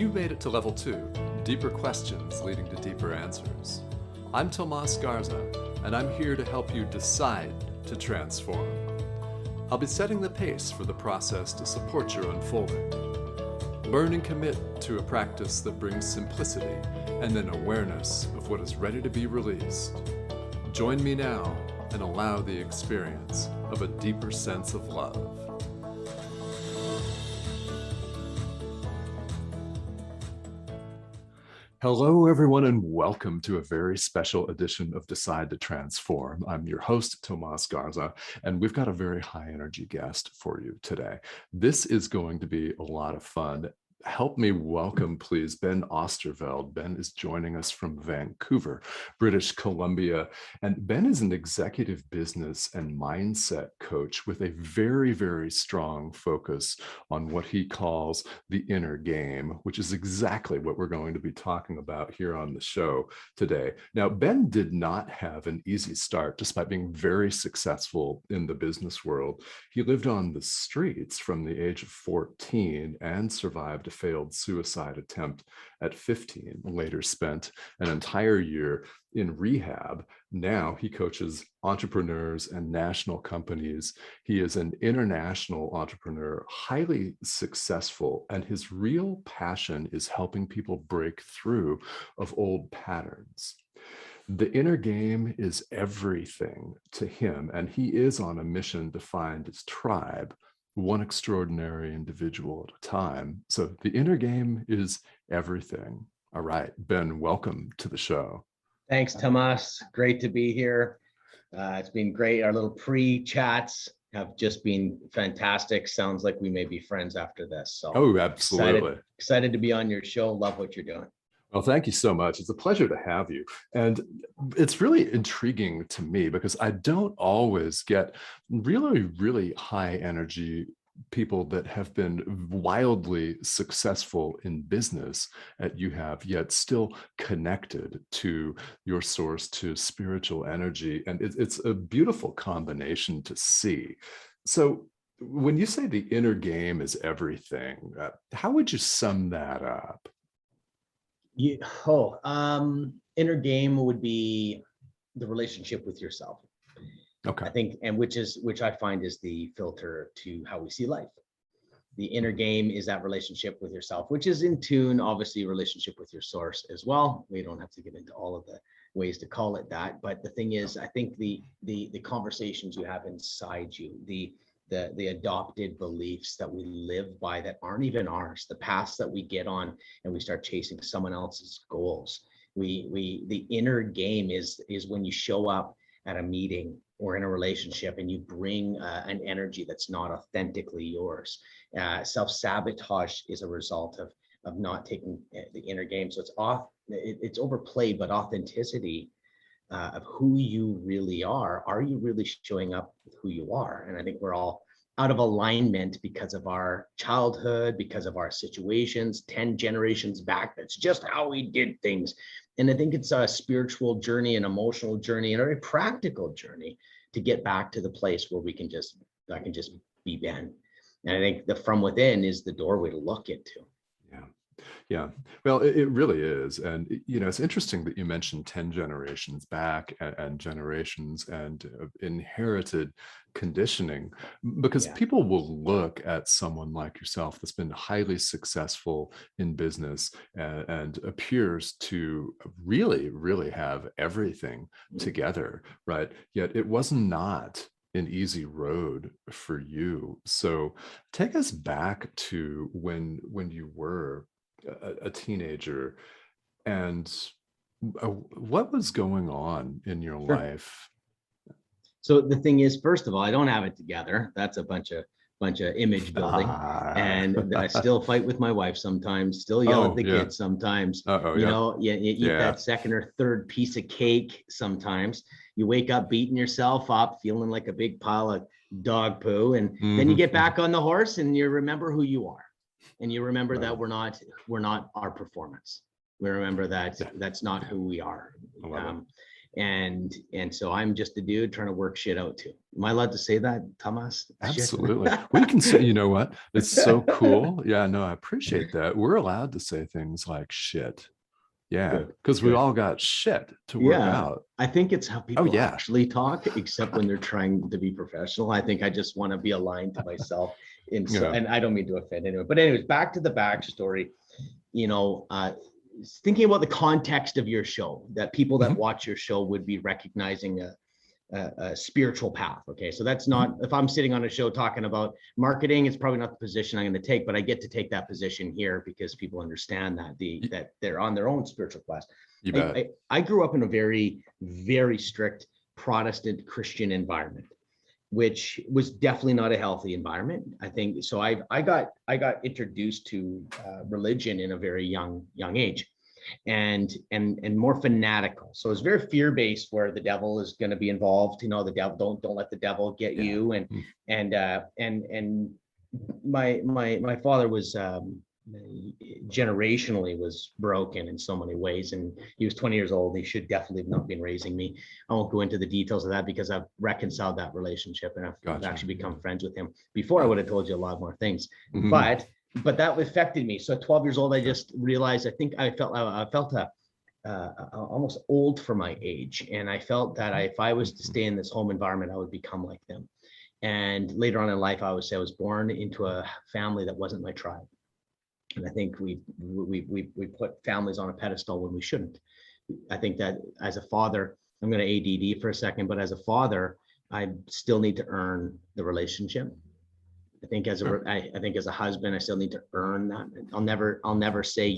You made it to level 2, deeper questions leading to deeper answers. I'm Tomas Garza, and I'm here to help you decide to transform. I'll be setting the pace for the process to support your unfolding. Learn and commit to a practice that brings simplicity and an awareness of what is ready to be released. Join me now and allow the experience of a deeper sense of love. Hello, everyone, and welcome to a very special edition of Decide to Transform. I'm your host, Tomas Garza, and we've got a very high energy guest for you today. This is going to be a lot of fun. Help me welcome, please, Ben Oosterveld. Ben is joining us from Vancouver, British Columbia. And Ben is an executive business and mindset coach with a very, very strong focus on what he calls the inner game, which is exactly what we're going to be talking about here on the show today. Now, Ben did not have an easy start, despite being very successful in the business world. He lived on the streets from the age of 14 and survived a failed suicide attempt at 15, later spent an entire year in rehab. Now he coaches entrepreneurs and national companies. He is an international entrepreneur, highly successful, and his real passion is helping people break through of old patterns. The inner game is everything to him, and he is on a mission to find his tribe, one extraordinary individual at a time. So the inner game is everything. All right, Ben, welcome to the show. Thanks, Tomas. Great to be here. It's been great. Our little pre-chats have just been fantastic. Sounds like we may be friends after this. So, oh, absolutely. Excited to be on your show. Love what you're doing. Well, thank you so much. It's a pleasure to have you. And it's really intriguing to me because I don't always get really, really high energy people that have been wildly successful in business that you have, yet still connected to your source, to spiritual energy. And it's a beautiful combination to see. So when you say the inner game is everything, how would you sum that up? Inner game would be the relationship with yourself. Okay. I think, and which I find is the filter to how we see life. The inner game is that relationship with yourself, which is in tune, obviously, relationship with your source as well. We don't have to get into all of the ways to call it that, but the thing is, I think the conversations you have inside you, the adopted beliefs that we live by that aren't even ours, the paths that we get on and we start chasing someone else's goals. The inner game is when you show up at a meeting or in a relationship and you bring an energy that's not authentically yours. Self-sabotage is a result of not taking the inner game. So it's overplayed, but authenticity of who you really are you really showing up with who you are? And I think we're all out of alignment because of our childhood, because of our situations, 10 generations back. That's just how we did things. And I think it's a spiritual journey, an emotional journey, and a very practical journey to get back to the place where I can just be Ben. And I think the from within is the doorway to look into. Yeah. Well, it really is. And, it's interesting that you mentioned 10 generations back and generations and inherited conditioning, because people will look at someone like yourself that's been highly successful in business and appears to really, really have everything together, right? Yet it was not an easy road for you. So take us back to when you were a teenager, and what was going on in your life? So the thing is, first of all, I don't have it together. That's a bunch of image building, and I still fight with my wife sometimes, still yell at the kids sometimes. You eat that second or third piece of cake sometimes. You wake up beating yourself up, feeling like a big pile of dog poo, and then you get back on the horse and you remember who you are. And you remember that we're not our performance. We remember that that's not who we are. And so I'm just a dude trying to work shit out too. Am I allowed to say that, Thomas? Absolutely. We can say, you know what? It's so cool. Yeah, no, I appreciate that. We're allowed to say things like shit. Yeah, Good, because we good. all got shit to work Yeah, out. I think it's how Oh, people yeah. actually talk, except when they're trying to be professional. I think I just want to be aligned to myself. Yeah. And I don't mean to offend anyone, but anyways, back to the backstory. You know, thinking about the context of your show, that people that Mhm. watch your show would be recognizing a spiritual path. Okay, so that's Mhm. not, if I'm sitting on a show talking about marketing, it's probably not the position I'm going to take, but I get to take that position here because people understand that that they're on their own spiritual quest. You bet. I grew up in a very, very strict Protestant Christian environment, which was definitely not a healthy environment. I think so. I got introduced to religion in a very young age, and more fanatical. So it's very fear-based, where the devil is going to be involved. You know, the devil, don't let the devil get Yeah. you. And my father was generationally was broken in so many ways, and he was 20 years old. He should definitely have not been raising me. I won't go into the details of that because I've reconciled that relationship, and I've Gotcha. actually become friends with him. Before I would have told you a lot more things, Mhm. but that affected me. So at 12 years old, I just realized, I think I felt almost old for my age, and I felt that if I was to stay in this home environment, I would become like them. And later on in life, I would say I was born into a family that wasn't my tribe. And I think we put families on a pedestal when we shouldn't. I think that as a father, I'm going to ADD for a second, but as a father, I still need to earn the relationship. I think I think as a husband, I still need to earn that. I'll never say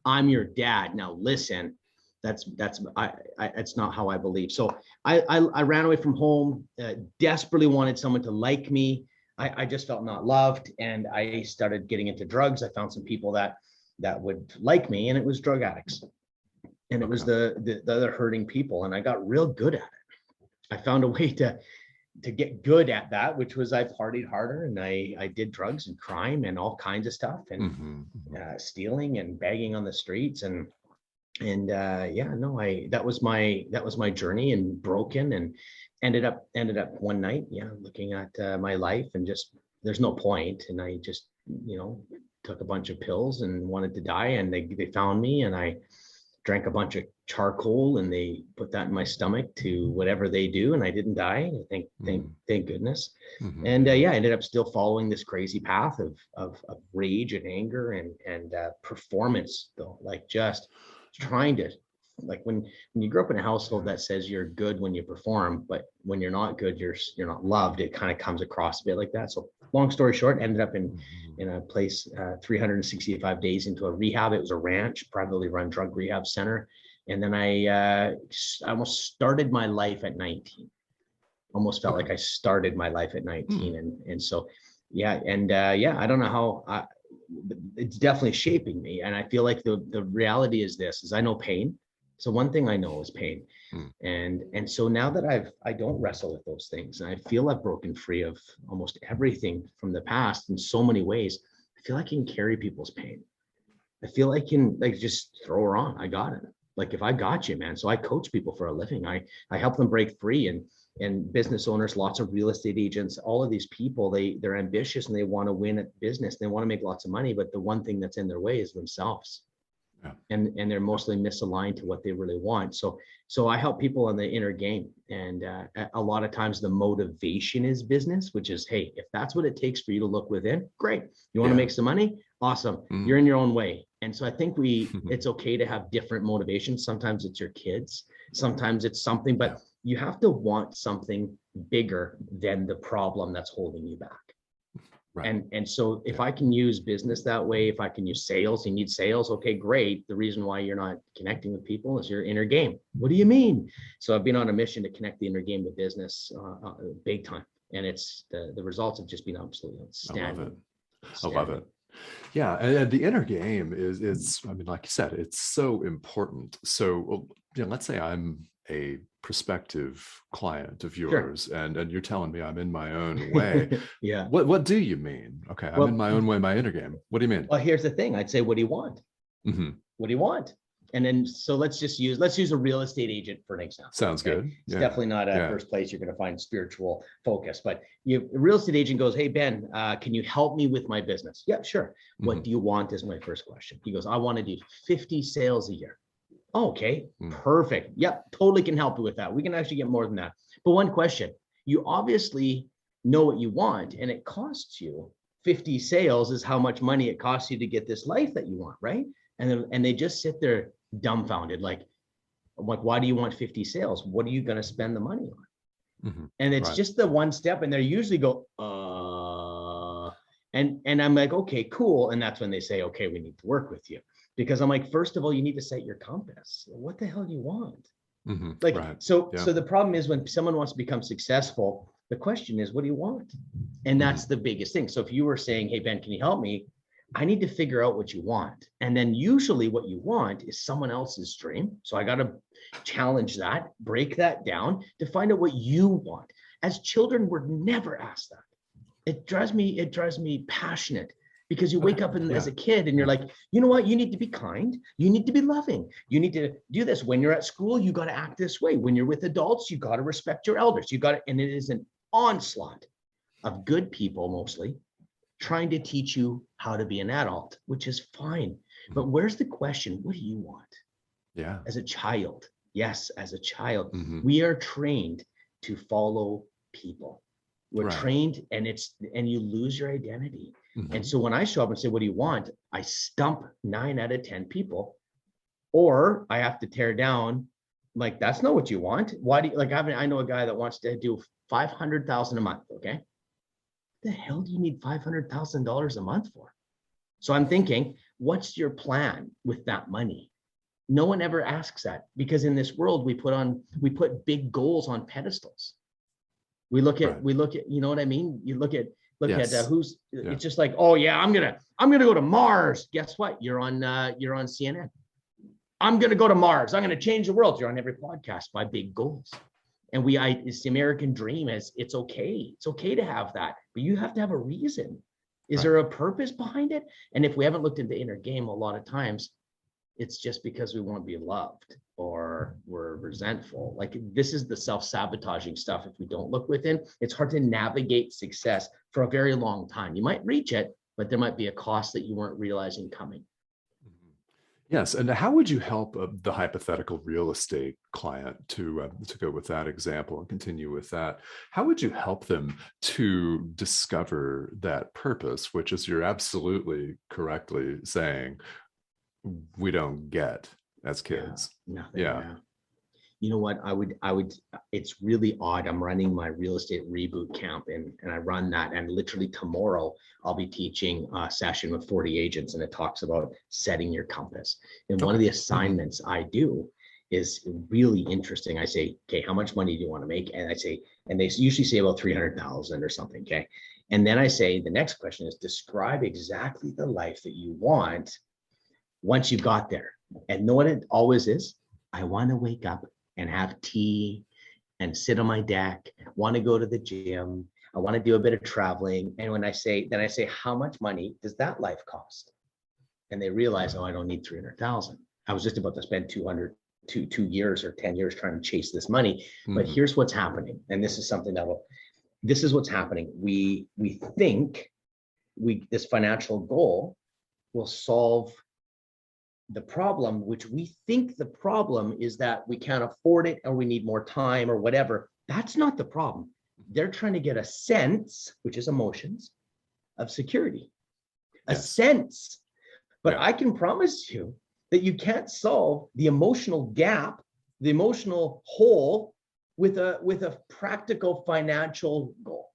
I'm your dad. Now listen, that's it's not how I believe. So I ran away from home, desperately wanted someone to like me. I just felt not loved, and I started getting into drugs. I found some people that would like me, and it was drug addicts, and it was the other hurting people, and I got real good at it. I found a way to get good at that, which was I partied harder, and I did drugs and crime and all kinds of stuff, and stealing and begging on the streets, and that was my journey, and broken, and ended up one night, looking at my life, and just there's no point, and I just took a bunch of pills and wanted to die, and they found me, and I drank a bunch of charcoal, and they put that in my stomach to whatever they do, and I didn't die. Thank goodness. And I ended up still following this crazy path of rage and anger and performance, though, like just trying to, like when you grow up in a household that says you're good when you perform, but when you're not good, you're not loved. It kind of comes across a bit like that. So long story short, ended up in a place 365 days into a rehab. It was a ranch, privately run drug rehab center. And then I almost started my life at 19. Almost felt like I started my life at 19. And so, I don't know how it's definitely shaping me. And I feel like the reality is this, is I know pain. So one thing I know is pain. And so now that I don't wrestle with those things, and I feel I've broken free of almost everything from the past in so many ways, I feel I can carry people's pain. I feel I can just throw her on. I got it. Like, if I got you, man. So I coach people for a living. I help them break free, and business owners, lots of real estate agents, all of these people, they're ambitious and they want to win at business. They want to make lots of money, but the one thing that's in their way is themselves. And they're mostly misaligned to what they really want. So I help people on the inner game. And a lot of times the motivation is business, which is, hey, if that's what it takes for you to look within, great. You want to make some money? Awesome. You're in your own way. And so I think it's okay to have different motivations. Sometimes it's your kids, sometimes it's something, but you have to want something bigger than the problem that's holding you back. Right. And so if I can use business that way, if I can use sales, you need sales. Okay, great. The reason why you're not connecting with people is your inner game. What do you mean? So I've been on a mission to connect the inner game with business big time. And it's the results have just been absolutely outstanding. I love it. Yeah. And the inner game is, I mean, like you said, it's so important. So let's say I'm a prospective client of yours, and you're telling me I'm in my own way. What do you mean? Okay, I'm in my own way, my inner game. What do you mean? Well, here's the thing. I'd say, what do you want? What do you want? And then, so let's use a real estate agent for an example. Sounds good. It's definitely not a first place you're going to find spiritual focus, but a real estate agent goes, hey, Ben, can you help me with my business? Yeah, sure. What do you want is my first question. He goes, I want to do 50 sales a year. Oh, okay, perfect. Yep, totally can help you with that. We can actually get more than that. But one question, you obviously know what you want, and it costs you 50 sales is how much money it costs you to get this life that you want, right? And they just sit there dumbfounded, like, why do you want 50 sales? What are you going to spend the money on? And it's just the one step, and they usually go, and I'm like, okay, cool. And that's when they say, okay, we need to work with you. Because I'm like, first of all, you need to set your compass. What the hell do you want? So the problem is when someone wants to become successful, the question is, what do you want? And that's the biggest thing. So if you were saying, hey, Ben, can you help me? I need to figure out what you want. And then usually what you want is someone else's dream. So I got to challenge that, break that down to find out what you want. As children, we're never asked that. It drives me passionate. Because you wake up as a kid and you're like, you know what? You need to be kind. You need to be loving. You need to do this. When you're at school, you got to act this way. When you're with adults, you got to respect your elders. And it is an onslaught of good people, mostly, trying to teach you how to be an adult, which is fine. But where's the question? What do you want? Yeah. As a child. Yes, as a child, we are trained to follow people. We're trained, and you lose your identity. And so when I show up and say, what do you want? I stump 9 out of 10 people, or I have to tear down, like, that's not what you want. Why do you, like, I know a guy that wants to do $500,000 a month. Okay. The hell do you need $500,000 a month for? So I'm thinking, what's your plan with that money? No one ever asks that, because in this world, we put big goals on pedestals. We look at, you know what I mean? You look at it's just like, oh yeah, I'm going to go to Mars. Guess what? You're on CNN. I'm going to go to Mars. I'm going to change the world. You're on every podcast by big goals. And it's the American dream. It's okay. It's okay to have that, but you have to have a reason. Is there a purpose behind it? And if we haven't looked into inner game, a lot of times it's just because we want to be loved or we're resentful. Like, this is the self-sabotaging stuff. If we don't look within, it's hard to navigate success for a very long time. You might reach it, but there might be a cost that you weren't realizing coming. Yes. And how would you help the hypothetical real estate client, to go with that example and continue with that? How would you help them to discover that purpose, which is, you're absolutely correctly saying, we don't get as kids? You know what? I would, it's really odd. I'm running my real estate reboot camp, and I run that. And literally tomorrow I'll be teaching a session with 40 agents, and it talks about setting your compass. And one of the assignments I do is really interesting. I say, okay, how much money do you want to make? And they usually say about 300,000 or something. Okay. And then I say, the next question is, describe exactly the life that you want once you got there. And know what it always is? I want to wake up and have tea and sit on my deck, want to go to the gym. I want to do a bit of traveling. And then I say, how much money does that life cost? And they realize, oh, I don't need 300,000. I was just about to spend 2 years or 10 years trying to chase this money. But here's what's happening. And this is something this is what's happening. We think this financial goal will solve the problem, which we think the problem is that we can't afford it, or we need more time, or whatever. That's not the problem. They're trying to get a sense, which is emotions, of security, a sense. But I can promise you that you can't solve the emotional gap, the emotional hole, with a practical financial goal.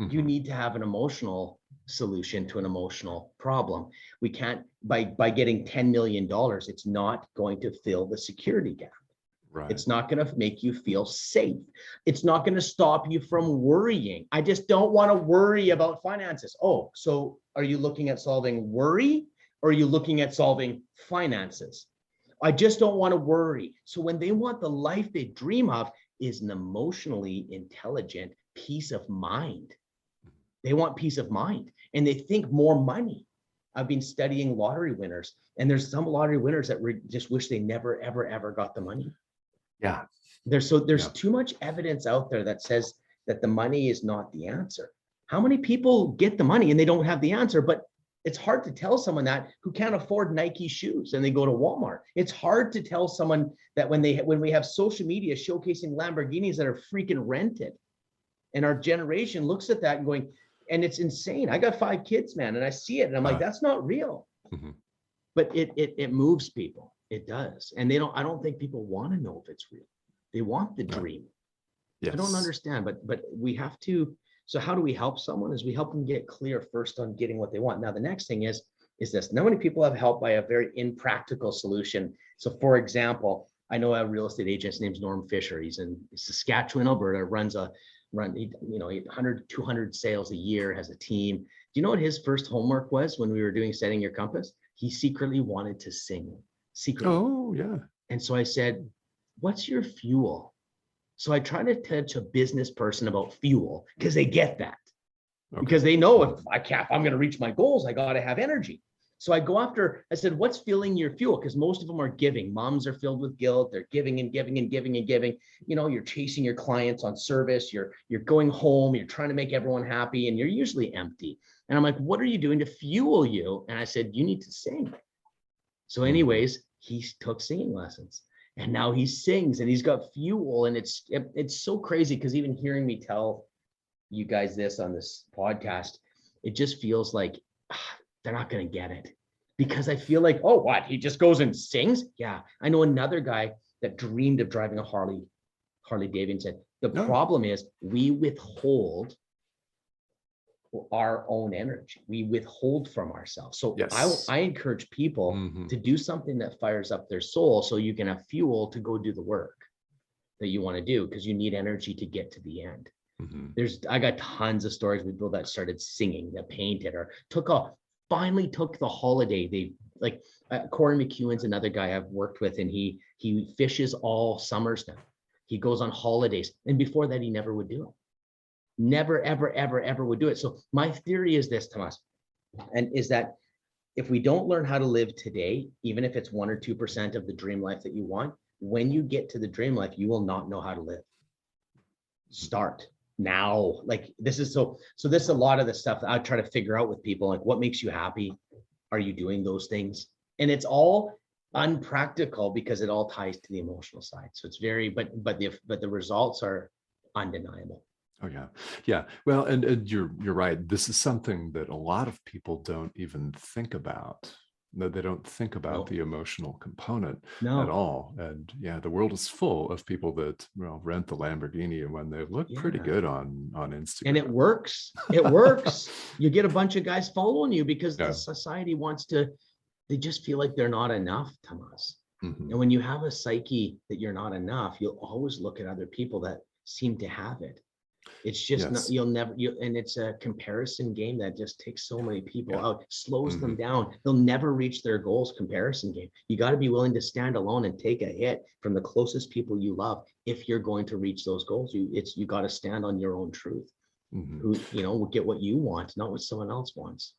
You need to have an emotional solution to an emotional problem. We can't, by getting $10 million, it's not going to fill the security gap. Right. It's not going to make you feel safe. It's not going to stop you from worrying. I just don't want to worry about finances. Oh, so are you looking at solving worry, or are you looking at solving finances? I just don't want to worry. So when they want the life they dream of, is an emotionally intelligent peace of mind. They want peace of mind, and they think more money. I've been studying lottery winners, and there's some lottery winners that just wish they never, ever, ever got the money. Yeah. There's too much evidence out there that says that the money is not the answer. How many people get the money and they don't have the answer? But it's hard to tell someone that who can't afford Nike shoes and they go to Walmart. It's hard to tell someone that when we have social media showcasing Lamborghinis that are freaking rented, and our generation looks at that and going, and it's insane. I got 5 kids, man, and I see it, and I'm like, that's not real. Mm-hmm. But it moves people. It does, and I don't think people want to know if it's real. They want the dream. Yes. I don't understand, but we have to. So how do we help someone? Is we help them get clear first on getting what they want. Now the next thing is this. Not many people have helped by a very impractical solution. So for example, I know a real estate agent. His name's Norm Fisher. He's in Saskatchewan, Alberta. Runs 800, 200 sales a year. Has a team. Do you know what his first homework was when we were doing Setting Your Compass? He secretly wanted to sing. Secretly. Oh yeah. And so I said, what's your fuel? So I try to teach a business person about fuel because they get that. Okay. Because they know if I'm going to reach my goals, I got to have energy. So I said, what's filling your fuel? Because most of them are giving. Moms are filled with guilt. They're giving and giving and giving and giving. You know, you're chasing your clients on service. You're going home. You're trying to make everyone happy, and you're usually empty. And I'm like, what are you doing to fuel you? And I said, you need to sing. So anyways, he took singing lessons. And now he sings and he's got fuel, and it's so crazy because even hearing me tell you guys this on this podcast, it just feels like they're not going to get it, because I feel like, oh, what? He just goes and sings? Yeah. I know another guy that dreamed of driving a Harley Davidson. The problem is we withhold our own energy. We withhold from ourselves. So yes. I encourage people to do something that fires up their soul so you can have fuel to go do the work that you want to do, because you need energy to get to the end. I got tons of stories with people that started singing, that painted, or finally took the holiday. They like Corey McEwen's another guy I've worked with, and he fishes all summers now. He goes on holidays, and before that he never would do it. Never, ever, ever, ever would do it. So my theory is this, Tomas, and is that if we don't learn how to live today, even if it's 1 or 2% of the dream life that you want, when you get to the dream life, you will not know how to live. Start now. Like this is so this is a lot of the stuff that I try to figure out with people, like what makes you happy? Are you doing those things? And it's all unpractical because it all ties to the emotional side. So it's very, but the results are undeniable. Oh yeah. Yeah. Well, and you're right. This is something that a lot of people don't even think about. No, they don't think about the emotional component at all. And yeah, the world is full of people that rent the Lamborghini, and when they look pretty good on Instagram. And it works. It works. You get a bunch of guys following you because the society they just feel like they're not enough, Tomas. And when you have a psyche that you're not enough, you'll always look at other people that seem to have it. It's just not, and it's a comparison game that just takes so many people out, slows them down. They'll never reach their goals. Comparison game. You got to be willing to stand alone and take a hit from the closest people you love if you're going to reach those goals. You got to stand on your own truth. Who will get what you want, not what someone else wants.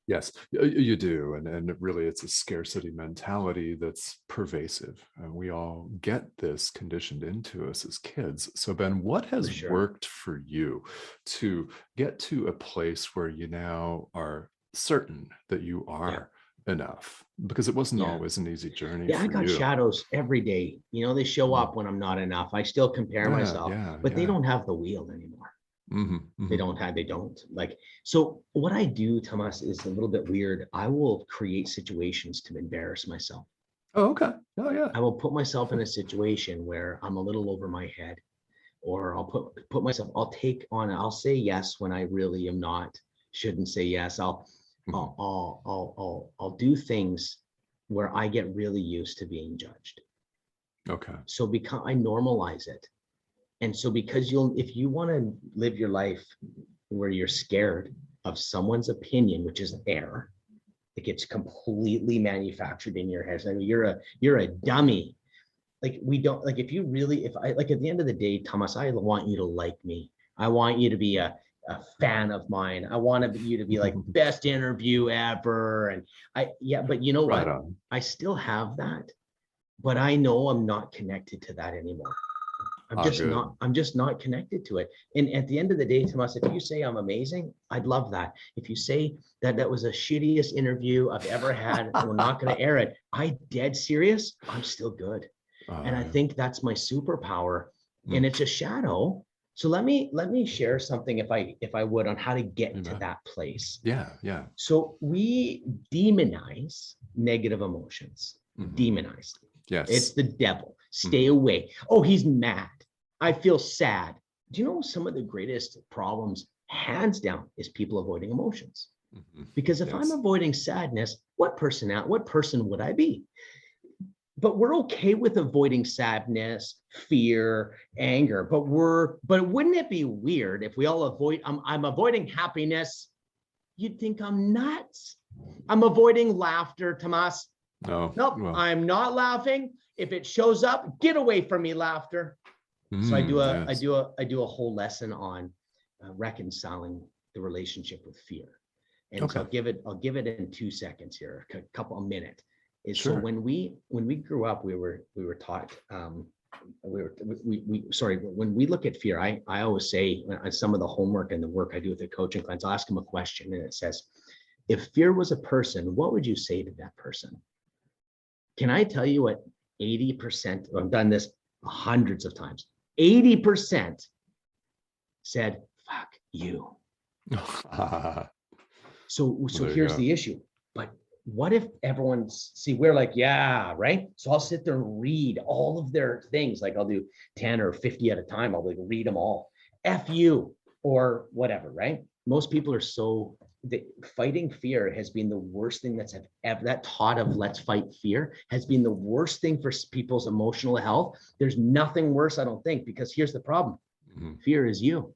Yes, you do. And really, it's a scarcity mentality that's pervasive. And we all get this conditioned into us as kids. So Ben, what has worked for you to get to a place where you now are certain that you are enough? Because it wasn't always an easy journey. I got shadows every day. They show up when I'm not enough. I still compare myself, but they don't have the wheel anymore. They don't like. So what I do, Tomas, is a little bit weird. I will create situations to embarrass myself. Oh, okay. Oh, yeah. I will put myself in a situation where I'm a little over my head, or I'll put myself. I'll say yes when I really am not. Shouldn't say yes. I'll do things where I get really used to being judged. Okay. So I normalize it. And so because if you want to live your life where you're scared of someone's opinion, which is air, it gets completely manufactured in your head. So you're a dummy. Like at the end of the day, Thomas, I want you to like me. I want you to be a fan of mine. I want you to be like best interview ever. And but you know Right what? on. I still have that, but I know I'm not connected to that anymore. Good. I'm just not connected to it. And at the end of the day, Tomas, if you say I'm amazing, I'd love that. If you say that was the shittiest interview I've ever had, and we're not going to air it, I dead serious, I'm still good. And I think that's my superpower, and it's a shadow. So let me share something, if I would, on how to get to that place. Yeah. So we demonize negative emotions. Demonize. Yes. It's the devil. Stay away. Oh, he's mad. I feel sad. Do you know some of the greatest problems, hands down, is people avoiding emotions? Because if I'm avoiding sadness, what person would I be? But we're okay with avoiding sadness, fear, anger. But wouldn't it be weird if we all avoid? I'm avoiding happiness. You'd think I'm nuts. I'm avoiding laughter, Tomas. No. Nope, Well, I'm not laughing. If it shows up, get away from me, laughter. So I do a whole lesson on reconciling the relationship with fear. And so I'll give it in 2 seconds here, a couple of minutes. So when we grew up, we were taught when we look at fear, I always say, some of the homework and the work I do with the coaching clients, I'll ask them a question, and it says, if fear was a person, what would you say to that person? Can I tell you what 80%, I've done this hundreds of times, 80% said, fuck you. So here's the issue. But what if we're like, yeah, right? So I'll sit there and read all of their things. Like I'll do 10 or 50 at a time. I'll read them all. F you or whatever, right? Most people are fighting fear has been the worst thing that's ever, that thought of let's fight fear has been the worst thing for people's emotional health. There's nothing worse, I don't think, because here's the problem. Fear is you.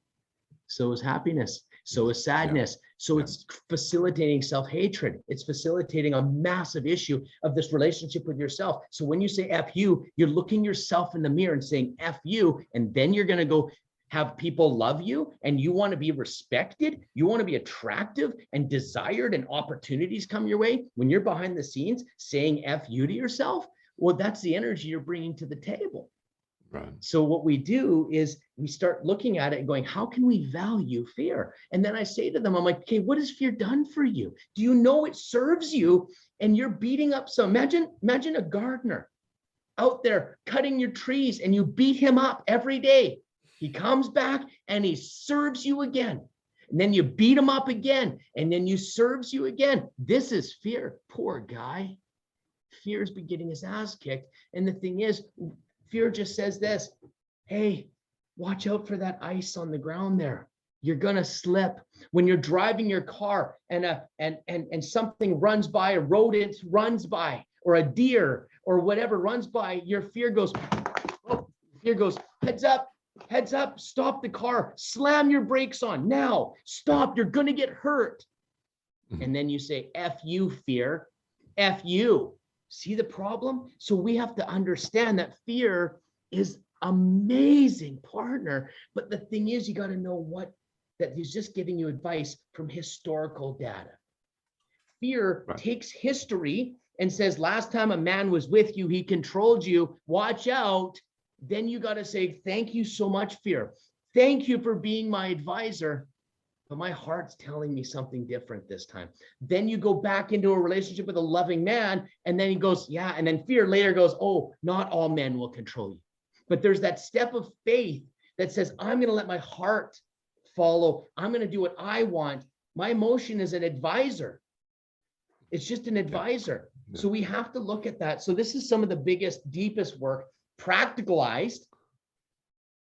So is happiness. So is sadness. So it's facilitating self-hatred. It's facilitating a massive issue of this relationship with yourself. So when you say F you, you're looking yourself in the mirror and saying F you, and then you're going to go have people love you, and you want to be respected. You want to be attractive and desired, and opportunities come your way. When you're behind the scenes saying F you to yourself, well, that's the energy you're bringing to the table. Right. So what we do is we start looking at it and going, how can we value fear? And then I say to them, I'm like, okay, what has fear done for you? Do you know it serves you? And you're beating up imagine a gardener out there cutting your trees, and you beat him up every day. He comes back and he serves you again. And then you beat him up again, and then he serves you again. This is fear. Poor guy. Fear's been getting his ass kicked. And the thing is, fear just says this, hey, watch out for that ice on the ground there. You're gonna slip. When you're driving your car and something runs by, a rodent runs by, or a deer or whatever runs by, your fear goes, heads up, stop the car, slam your brakes on now, stop, you're gonna get hurt. And then you say, F you, fear, F you. See the problem? So we have to understand that fear is amazing partner. But the thing is, you got to know that he's just giving you advice from historical data. Fear takes history and says, last time a man was with you, he controlled you, watch out. Then you got to say, thank you so much, fear. Thank you for being my advisor. But my heart's telling me something different this time. Then you go back into a relationship with a loving man, and then he goes, yeah. And then fear later goes, oh, not all men will control you. But there's that step of faith that says, I'm going to let my heart follow. I'm going to do what I want. My emotion is an advisor. It's just an advisor. Yeah. So we have to look at that. So this is some of the biggest, deepest work, practicalized.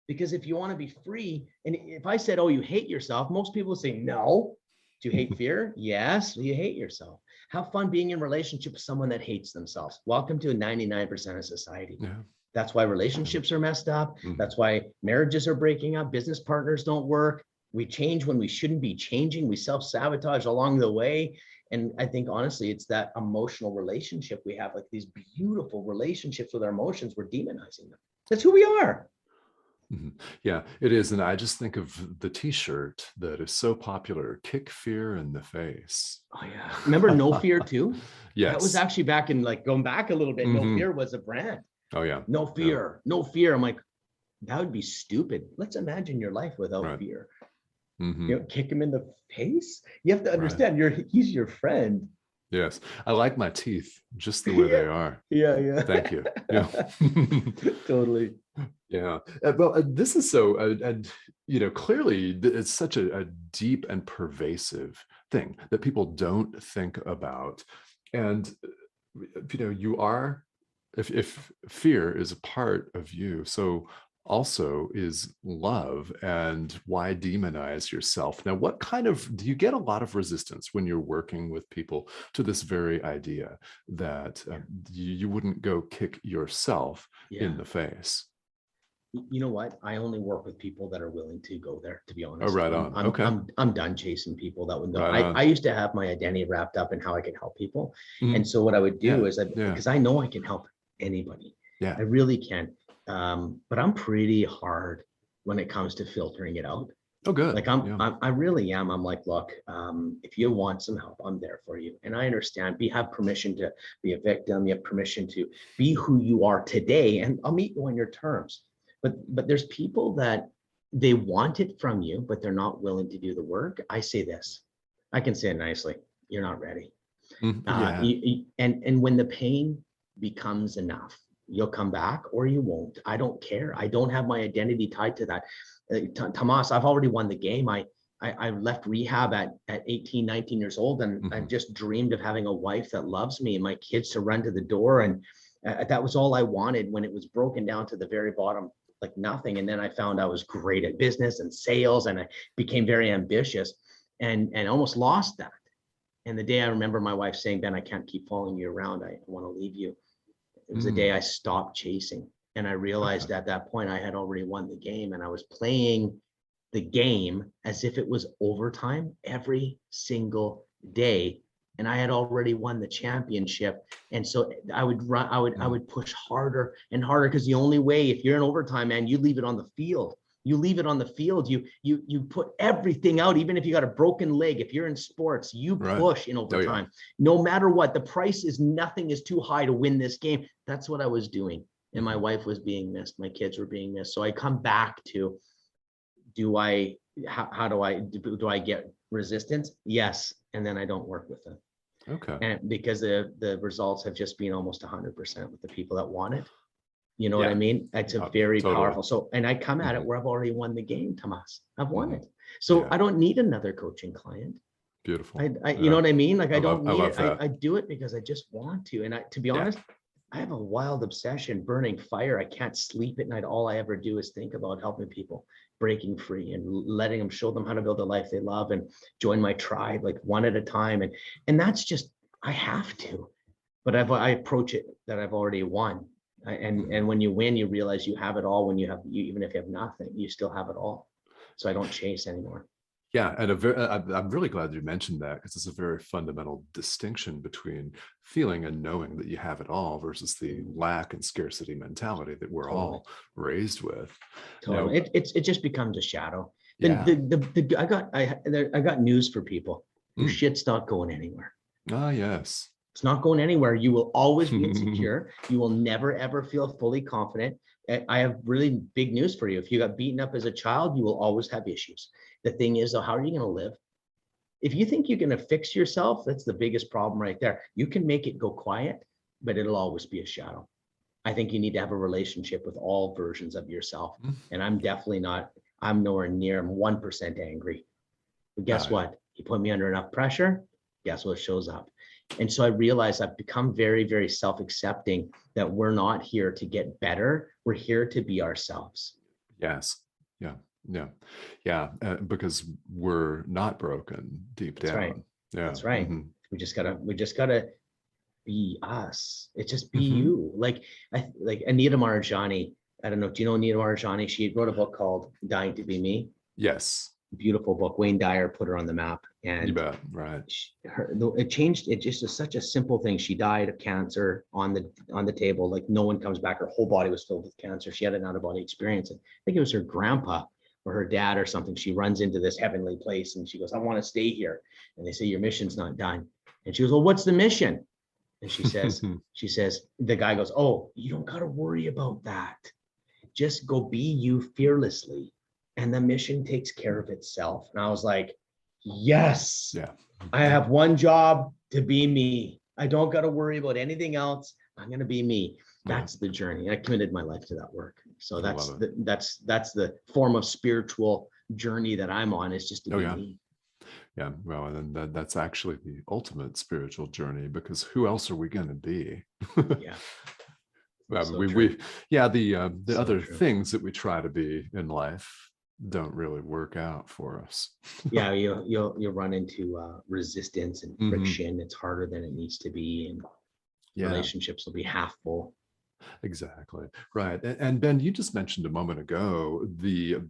Because if you want to be free, and if I said, oh, you hate yourself, most people would say, no. Do you hate fear? Yes, you hate yourself. Have fun being in a relationship with someone that hates themselves. Welcome to 99% of society. Yeah. That's why relationships are messed up. That's why marriages are breaking up. Business partners don't work. We change when we shouldn't be changing. We self-sabotage along the way. And I think, honestly, it's that emotional relationship we have, like these beautiful relationships with our emotions. We're demonizing them. That's who we are. Mhm. Yeah, it is. And I just think of the t-shirt that is so popular, kick fear in the face. Oh yeah. Remember No Fear too? That was Yes. actually back in, like, going back a little bit. No Hmm. Fear was a brand. Oh yeah. No Yeah. fear, no fear. I'm like, that would be stupid. Let's imagine your life without Right. fear. Hmm. Kick him in the face. You have to Right. understand, he's your friend. Yes. I like my teeth just the way Yeah, they are. yeah, yeah. Thank you. Yeah. Totally. Yeah. Well, this is so, and clearly it's such a deep and pervasive thing that people don't think about. And, you are, if fear is a part of you, so also is love. And why demonize yourself? Now, what kind of, do you get a lot of resistance when you're working with people to this very idea that you wouldn't go kick yourself in Yeah. the face? You know what? I only work with people that are willing to go there, to be Oh, honest. right I'm on. I'm Okay. I'm I'm done chasing people that would know. Right I on. used to have my identity wrapped up in how I could help people. And Mhm. so what I would do Yeah. is, Yeah. because I know I can help anybody. Yeah. I really can. But I'm pretty hard when it comes to filtering it out. Oh, good. Like I'm, Yeah. I really am. I'm like, look, if you want some help, I'm there for you. And I understand. You have permission to be a victim. You have permission to be who you are today, and I'll meet you on your terms. But there's people that they want it from you, but they're not willing to do the work. I say this. I can say it nicely. You're not ready. Yeah. And when the pain becomes enough, you'll come back or you won't. I don't care. I don't have my identity tied to that. Tomas, I've already won the game. I left rehab at 18, 19 years old, and I've Mhm. just dreamed of having a wife that loves me and my kids to run to the door. And that was all I wanted when it was broken down to the very bottom, like nothing. And then I found I was great at business and sales, and I became very ambitious and almost lost that. And the day I remember my wife saying, Ben, I can't keep following you around. I want to leave you. It was the day I Mm. stopped chasing. And I Okay. realized at that point I had already won the game, and I was playing the game as if it was overtime every single day. And I had already won the championship. And so I would run, I Mm. would push harder and harder, because the only way, if you're in overtime, man, you leave it on the field. You leave it on the field. You put everything out, even if you got a broken leg. If you're in sports, you Right. push in Oh, yeah. overtime. No matter what, the price is nothing is too high to win this game. That's what I was doing. And my Mhm. wife was being missed. My kids were being missed. So I come back to, do I, how do I get resistance? Yes. And then I don't work with them. Okay. And because the results have just been almost 100% with the people that want it. You know what I Yeah. mean? It's a very Totally. powerful. So, and I come at it Hmm. where I've already won the game, Tomas. I've won Hmm. it. So Yeah. I don't need another coaching client. Beautiful. You know Yeah. what I mean? Like, I don't I need love it. that. I do it because I just want to. And to be Yeah. honest, I have a wild obsession, burning fire. I can't sleep at night. All I ever do is think about helping people, breaking free and letting them, show them how to build a life they love, and join my tribe, like one at a time. And that's just, I have to, but I approach it that I've already won. And Mhm. when you win, you realize you have it all. When even if you have nothing, you still have it all. So I don't chase anymore. Yeah, and I'm really glad you mentioned that, because it's a very fundamental distinction between feeling and knowing that you have it all versus the Mm, lack and scarcity mentality that we're totally. all raised with. Totally. Now, It just becomes a shadow. yeah. I got news for people. Your Mm. shit's not going anywhere. Ah, yes. It's not going anywhere. You will always be insecure. You will never ever feel fully confident. I have really big news for you. If you got beaten up as a child, you will always have issues. The thing is, though, how are you going to live? If you think you're going to fix yourself, that's the biggest problem right there. You can make it go quiet, but it'll always be a shadow. I think you need to have a relationship with all versions of yourself. Mm. And I'm definitely not, I'm nowhere near, I'm 1% angry. But Ah, guess yeah. what? You put me under enough pressure, guess what shows up? And so I realized I've become very, very self-accepting, that we're not here to get better. We're here to be ourselves. Yes. Yeah. Yeah. Yeah. Because we're not broken deep That's right. down. Yeah. That's right. Hmm. We just gotta be us. It's just be Hmm. you. Like Anita Marjani. I don't know. Do you know Anita Marjani? She wrote a book called Dying to Be Me. Yes. Beautiful book. Wayne Dyer put her on the map. You And bet. Right. it changed. It just is such a simple thing. She died of cancer on the table. Like no one comes back. Her whole body was filled with cancer. She had an out of body experience. And I think it was her grandpa or her dad or something. She runs into this heavenly place and she goes, "I want to stay here." And they say, "Your mission's not done." And she goes, "Well, what's the mission?" And she says, the guy goes, "Oh, you don't got to worry about that. Just go be you fearlessly, and the mission takes care of itself." And I was like, yes, Yeah. I have one job, to be me. I don't got to worry about anything else. I'm going to be me. That's the journey. I committed my life to that work. So I love it. that's the form of spiritual journey that I'm on, is just to Oh be yeah. me. Yeah. Well, and then that's actually the ultimate spiritual journey, because who else are we going to be? Yeah. We, So true. we, yeah, the So other true. things that we try to be in life don't really work out for us. Yeah, you'll run into resistance and Hmm. friction. It's harder than it needs to be, and Yeah, relationships will be half full. exactly. Right. And Ben, you just mentioned a moment ago the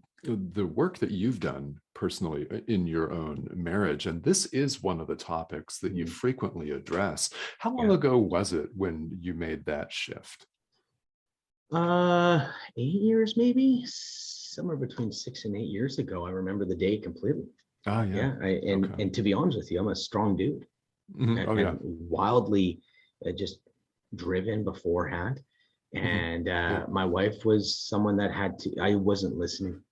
work that you've done personally in your own marriage, and this is one of the topics that you Mm, frequently address. How long yeah. ago was it when you made that shift? 8 years, maybe somewhere between 6 and 8 years ago. I remember the day completely. Ah, yeah. Yeah, and Okay. and to be honest with you, I'm a strong dude, Mhm. and, Oh, yeah. and wildly just driven beforehand. Mhm. And Good. my wife was someone that had to. I wasn't listening.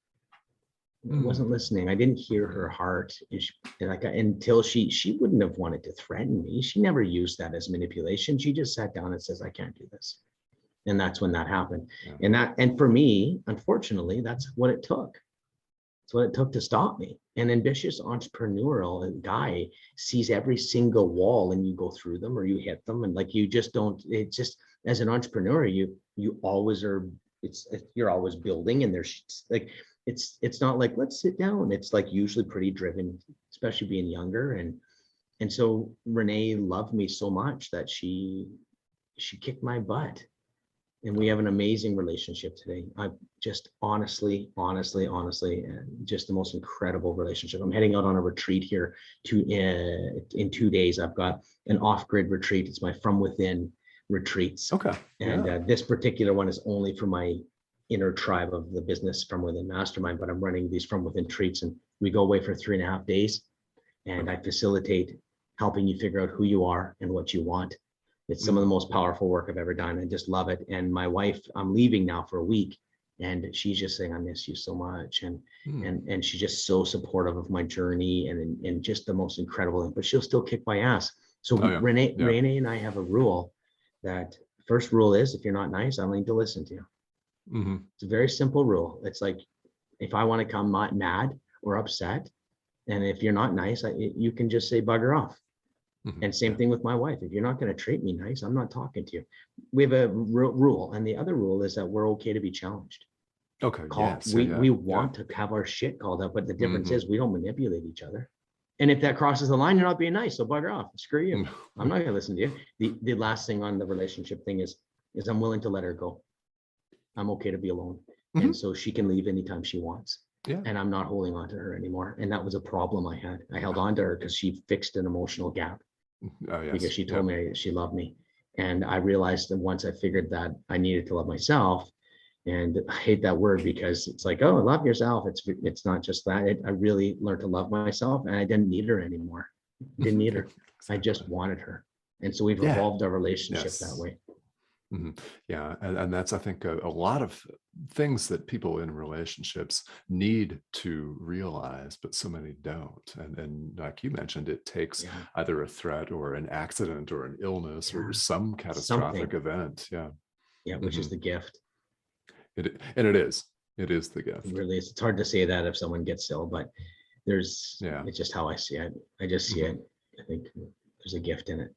I wasn't Mm. listening. I didn't hear her Mm. heart, and like until she wouldn't have wanted to threaten me. She never used that as manipulation. She just sat down and says, "I can't do this." And that's when that happened. Yeah. And for me, unfortunately, that's what it took. It's what it took to stop me. An ambitious entrepreneurial guy sees every single wall, and you go through them or you hit them, and like you just don't. It's just, as an entrepreneur, you always are. You're always building, and there's like it's not like let's sit down. It's like usually pretty driven, especially being younger. And so Renee loved me so much that she kicked my butt, and we have an amazing relationship today. I just honestly, just the most incredible relationship. I'm heading out on a retreat here in 2 days. I've got an off-grid retreat. It's my From Within retreats, Okay. and Yeah. this particular one is only for my inner tribe of the Business From Within Mastermind. But I'm running these From Within retreats, and we go away for 3.5 days, and I Okay. facilitate helping you figure out who you are and what you want. It's some of the Mm. most powerful work I've ever done. I just love it. And my wife, I'm leaving now for a week, and she's just saying, "I miss you so much." And Mm. and she's just so supportive of my journey, and just the most incredible thing. But she'll still kick my ass. So Oh, yeah. Yeah. Renee and I have a rule that first rule is, if you're not nice, I don't need to listen to you. Hmm. It's a very simple rule. It's like, if I want to come not mad or upset, and if you're not nice, you can just say bugger off. Hmm. And same Yeah. thing with my wife. If you're not going to treat me nice, I'm not talking to you. We have a rule, and the other rule is that we're okay to be challenged. Okay. Call Yes. Yeah. we Yeah. we Yeah. want to have our shit called out, but the difference Hmm. is we don't manipulate each other. And if that crosses the line, you're not being nice, so bugger off. Screw you. I'm not going to listen to you. The last thing on the relationship thing is I'm willing to let her go. I'm okay to be alone, and Hmm. so she can leave anytime she wants. Yeah. And I'm not holding on to her anymore. And that was a problem I had. I held on to her because she fixed an emotional gap, Oh, because yes. she Yeah. told me she loved me. And I realized that once I figured that I needed to love myself, and I hate that word because it's like, oh, love yourself. It's not just that. I really learned to love myself, and I didn't need her anymore. Didn't Hmm. need her. I Exactly. just wanted her. And so we've Yeah. evolved our relationship that Yes. way. Mhm. Yeah, and that's, I think, a lot of things that people in relationships need to realize, but so many don't. And like you mentioned, it takes Yeah. either a threat or an accident or an illness or Yeah. some catastrophic Something. event. Yeah. Yeah. Which is Hmm. the gift. And it is the It gift. really is. It's hard to say that if someone gets ill, but Yeah. it's just how I see it. I just see Hmm. it. I think there's a gift in it.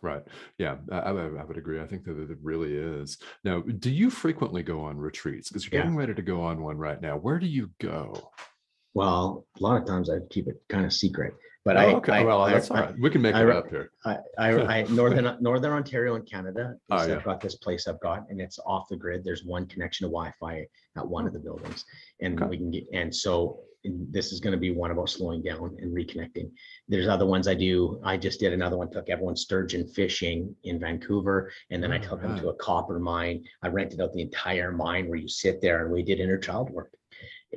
Right. Yeah, I would agree. I think that it really is. Now, do you frequently go on retreats? Because you're Yeah. getting ready to go on one right now. Where do you go? Well, a lot of times I keep it kind of secret, but Oh, okay. Well, that's all right. We can make it up here. Northern Ontario in Canada Oh, is, yeah. I've got this place I've got, and it's off the grid. There's one connection to Wi-Fi at one Oh, of the buildings, and okay. we can get, and so and this is going to be one about slowing down and reconnecting. There's other ones I do. I just did another one, took everyone sturgeon fishing in Vancouver, and then I took them to a copper mine. I rented out the entire mine where you sit there, and we did inner child work.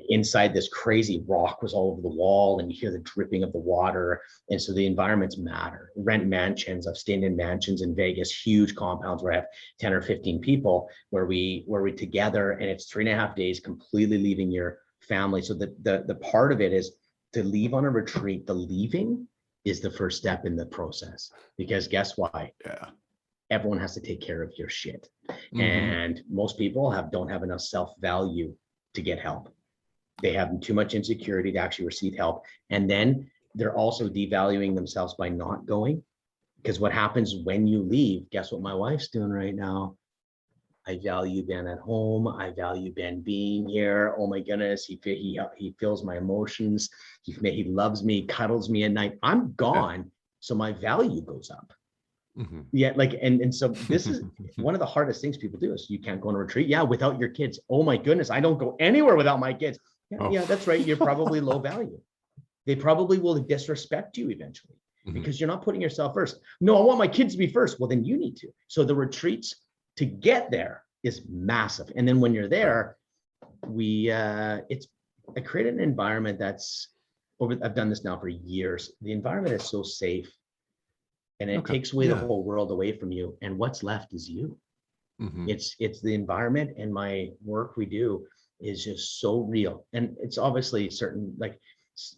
Inside, this crazy rock was all over the wall, and you hear the dripping of the water. And so the environments matter. Rent mansions. I've stayed in mansions in Vegas, huge compounds where I have 10 or 15 people, where we together, and it's 3.5 days completely leaving your family. So the part of it is to leave on a retreat. The leaving is the first step in the process, because guess why? Yeah. Everyone has to take care of your shit. Mm-hmm. And most people don't have enough self-value to get help. They have too much insecurity to actually receive help. And then they're also devaluing themselves by not going. Because what happens when you leave, guess what my wife's doing right now? I value Ben at home. I value Ben being here. Oh my goodness, he feels my emotions. He loves me, cuddles me at night. I'm gone, so my value goes up. Mm-hmm. Yeah, like, and so this is one of the hardest things people do is you can't go on a retreat. Yeah, without your kids. Oh my goodness, I don't go anywhere without my kids. Yeah, that's right. You're probably low value. They probably will disrespect you eventually because you're not putting yourself first. No, I want my kids to be first. Well, then you need to. So the retreats to get there is massive. And then when you're there, I created an environment I've done this now for years. The environment is so safe, and it takes away the whole world away from you. And what's left is you. Mm-hmm. It's the environment, and my work we do is just so real. And it's obviously certain, like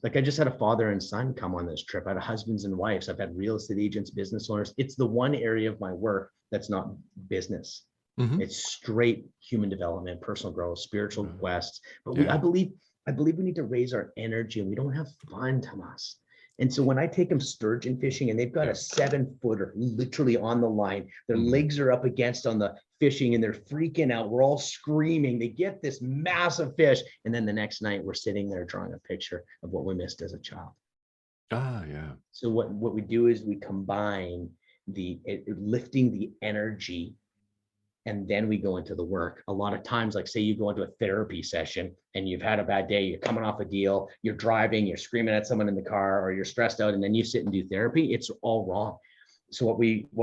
I just had a father and son come on this trip. I had husbands and wives. I've had real estate agents, business owners. It's the one area of my work that's not business. Mm-hmm. It's straight human development, personal growth, spiritual quests. But I believe we need to raise our energy, and we don't have fun, Tomas. And so when I take them sturgeon fishing, and they've got a 7-footer literally on the line, their legs are up against on the fishing, and they're freaking out. We're all screaming. They get this massive fish. And then the next night we're sitting there drawing a picture of what we missed as a child. So what we do is we combine lifting the energy, and then we go into the work. A lot of times, like say you go into a therapy session and you've had a bad day, you're coming off a deal, you're driving, you're screaming at someone in the car, or you're stressed out, and then you sit and do therapy. It's all wrong. So what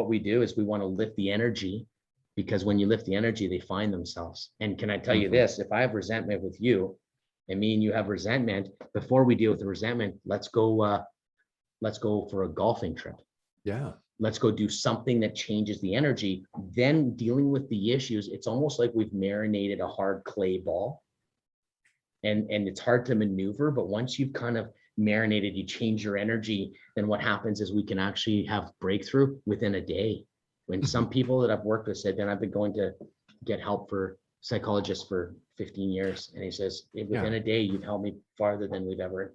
we do is we want to lift the energy, because when you lift the energy, they find themselves. And can I tell you this, if I have resentment with you and me and you have resentment, before we deal with the resentment, let's go for a golfing trip. Yeah. Let's go do something that changes the energy. Then dealing with the issues, it's almost like we've marinated a hard clay ball, and it's hard to maneuver. But once you've kind of marinated, you change your energy, then what happens is we can actually have breakthrough within a day. When some people that I've worked with said, "Ben, I've been going to get help for psychologists for 15 years. And he says, within a day, you've helped me farther than we've ever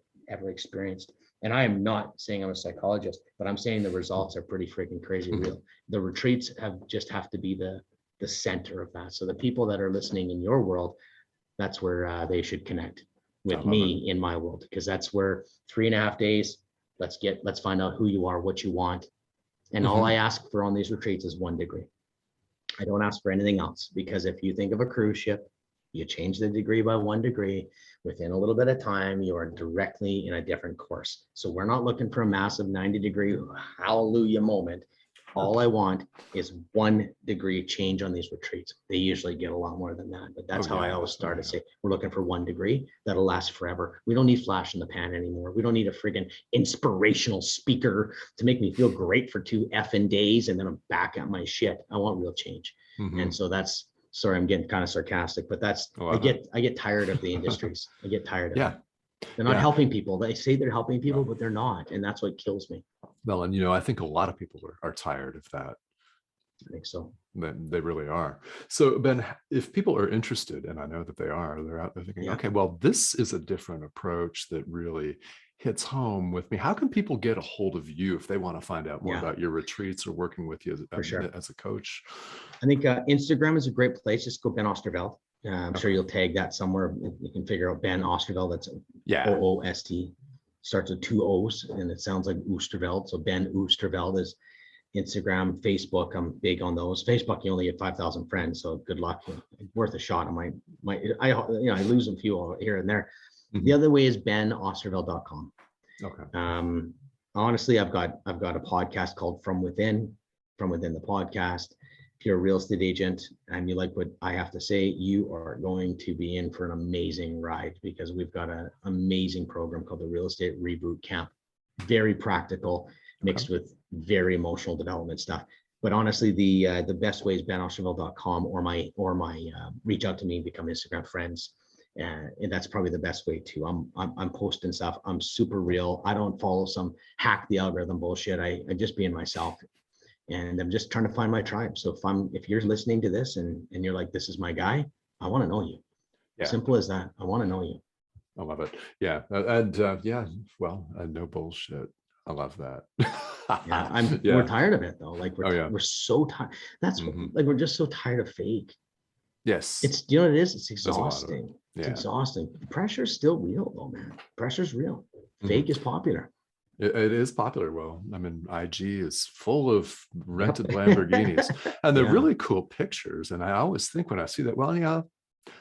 experienced." And I am not saying I'm a psychologist, but I'm saying the results are pretty freaking crazy real. The retreats have to be the center of that. So the people that are listening in your world, that's where they should connect with me in my world, because that's where 3.5 days, let's find out who you are, what you want. And all I ask for on these retreats is 1 degree. I don't ask for anything else, because if you think of a cruise ship, you change the degree by 1 degree, within a little bit of time, you are directly in a different course. So we're not looking for a massive 90-degree hallelujah moment. All I want is 1 degree change on these retreats. They usually get a lot more than that, but that's how I always start to say, we're looking for 1 degree that'll last forever. We don't need flash in the pan anymore. We don't need a friggin' inspirational speaker to make me feel great for 2 effing days and then I'm back at my shit. I want real change. And so that's, sorry, I'm getting kind of sarcastic, but that's, I get tired of the industries. I get tired of it. They're not helping people. They say they're helping people, but they're not. And that's what kills me. Well, and I think a lot of people are tired of that. I think so. They really are. So Ben, if people are interested, and I know that they are, they're out there thinking, okay, well, this is a different approach that really hits home with me. How can people get a hold of you if they want to find out more about your retreats or working with you as a coach? I think Instagram is a great place. Just go Ben Oosterveld. I'm sure you'll tag that somewhere. You can figure out Ben Oosterveld. That's OOST. Starts with 2 O's, and it sounds like Oosterveld. So Ben Oosterveld is Instagram. Facebook, I'm big on those. Facebook, you only get 5,000 friends, so good luck. Worth a shot. I lose a few here and there. The other way is benosterveld.com. Okay. Honestly, I've got a podcast called From Within the podcast. If you're a real estate agent and you like what I have to say, you are going to be in for an amazing ride, because we've got an amazing program called the Real Estate Reboot Camp. Very practical, mixed with very emotional development stuff. But honestly, the best way is benosterveld.com, or my reach out to me and become Instagram friends. And that's probably the best way too. I'm posting stuff. I'm super real. I don't follow some hack the algorithm bullshit. I just being myself, and I'm just trying to find my tribe. So if you're listening to this and you're like, this is my guy, I want to know you. Yeah. Simple as that. I want to know you. I love it. Yeah. And no bullshit. I love that. Yeah. We're tired of it though. Like we're so tired. That's like, we're just so tired of fake. Yes. It's, you know what it is? It's exhausting. It's exhausting. Pressure's still real though, man. Pressure's real. Fake is popular. It is popular. Well, I mean, IG is full of rented Lamborghinis, and they're really cool pictures. And I always think when I see that, well, yeah,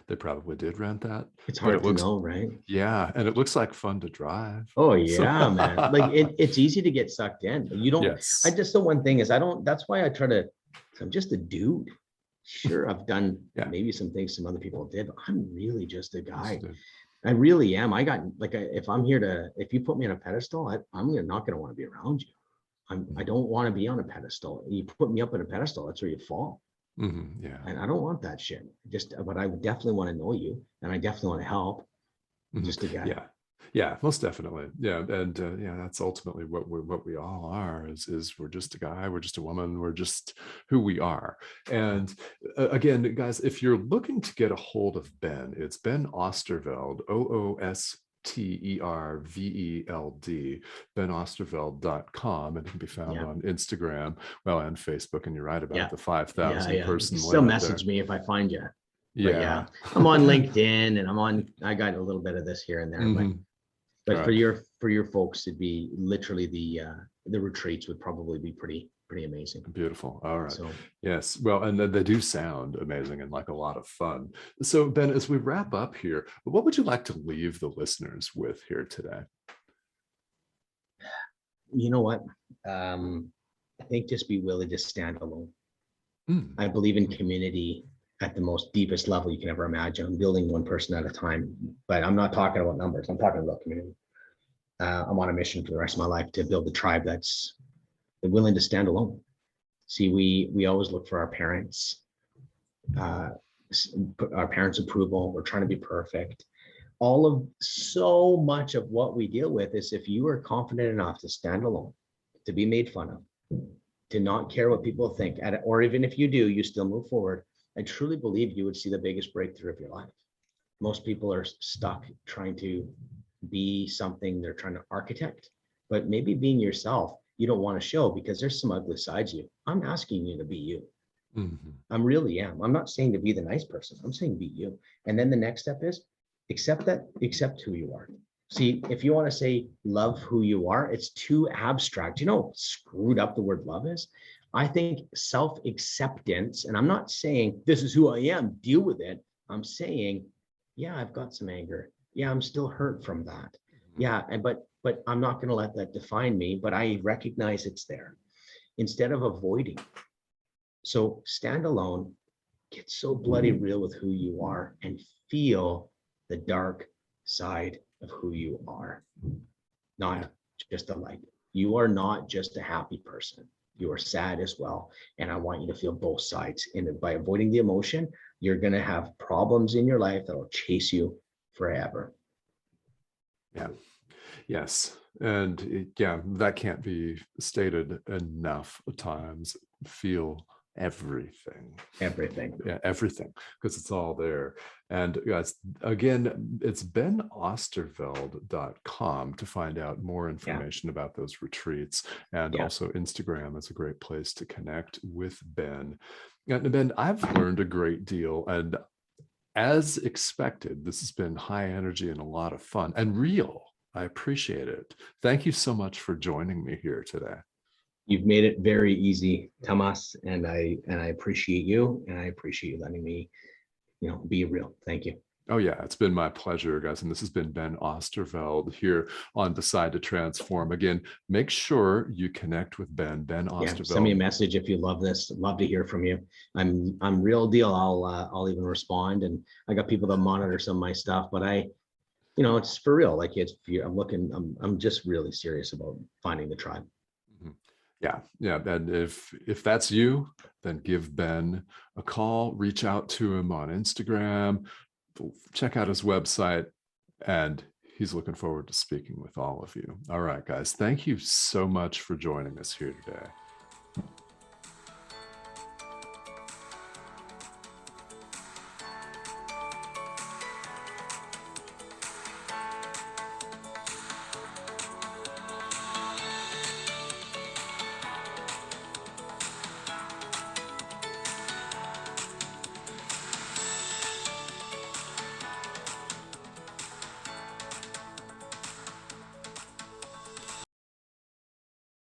they probably did rent that. It's hard to know, right? Yeah, and it looks like fun to drive. Oh yeah, man. Like it's easy to get sucked in. You don't. Yes. The one thing is that's why I try to. I'm just a dude. Sure, I've done maybe some things some other people did, but I'm really just a guy. I really am. If you put me on a pedestal, I'm not going to want to be around you. I don't want to be on a pedestal. You put me up on a pedestal, that's where you fall. Yeah. And I don't want that shit. But I definitely want to know you, and I definitely want to help. Just a guy. Yeah. Yeah, most definitely. Yeah. And that's ultimately what we all are is we're just a guy, we're just a woman, we're just who we are. And again, guys, if you're looking to get a hold of Ben, it's Ben Oosterveld, OOSTERVELD, benosterveld.com, and it can be found on Instagram, and Facebook. And you're right about the 5,000 person limit. Still message me if I find you. But I'm on LinkedIn, and I got a little bit of this here and there, but for your folks, it'd be literally the retreats would probably be pretty amazing. Beautiful. All right. So, yes. Well, and they do sound amazing and like a lot of fun. So Ben, as we wrap up here, what would you like to leave the listeners with here today? You know what? I think just be willing to stand alone. I believe in community at the most deepest level you can ever imagine. I'm building one person at a time, but I'm not talking about numbers. I'm talking about community. I'm on a mission for the rest of my life to build a tribe that's willing to stand alone. See, we always look for our parents' approval. We're trying to be perfect. So much of what we deal with is, if you are confident enough to stand alone, to be made fun of, to not care what people think, or even if you do, you still move forward. I truly believe you would see the biggest breakthrough of your life. Most people are stuck trying to be something they're trying to architect, but maybe being yourself, you don't want to show because there's some ugly sides of you. I'm asking you to be you. I really am. I'm not saying to be the nice person. I'm saying be you. And then the next step is accept who you are. See, if you want to say love who you are, it's too abstract. You know how screwed up the word love is? I think self-acceptance, and I'm not saying this is who I am, deal with it. I'm saying, yeah, I've got some anger. Yeah, I'm still hurt from that. Yeah, but I'm not going to let that define me, but I recognize it's there instead of avoiding. So stand alone, get so bloody real with who you are, and feel the dark side of who you are, not just a light. You are not just a happy person. You are sad as well. And I want you to feel both sides. And by avoiding the emotion, you're going to have problems in your life that will chase you forever. Yeah. Yes. And that can't be stated enough times. Feel everything. Yeah, everything, because it's all there. And guys, again, it's benosterveld.com to find out more information about those retreats. And also Instagram is a great place to connect with Ben. And Ben, I've learned a great deal, and as expected, this has been high energy and a lot of fun and real. I appreciate it. Thank you so much for joining me here today. You've made it very easy, Tomas, and I appreciate you, and I appreciate you letting me, be real. Thank you. Oh, yeah, it's been my pleasure, guys. And this has been Ben Oosterveld here on Decide to Transform. Again, make sure you connect with Ben Yeah, send me a Oosterveld. message if you love this. Love to hear from you. I'm real deal. I'll even respond. And I got people that monitor some of my stuff, but it's for real. Like I'm looking. I'm just really serious about finding the tribe. Mhm. Yeah, yeah. And if that's you, then give Ben a call, reach out to him on Instagram, check out his website, and he's looking forward to speaking with all of you. All right, guys. Thank you so much for joining us here today.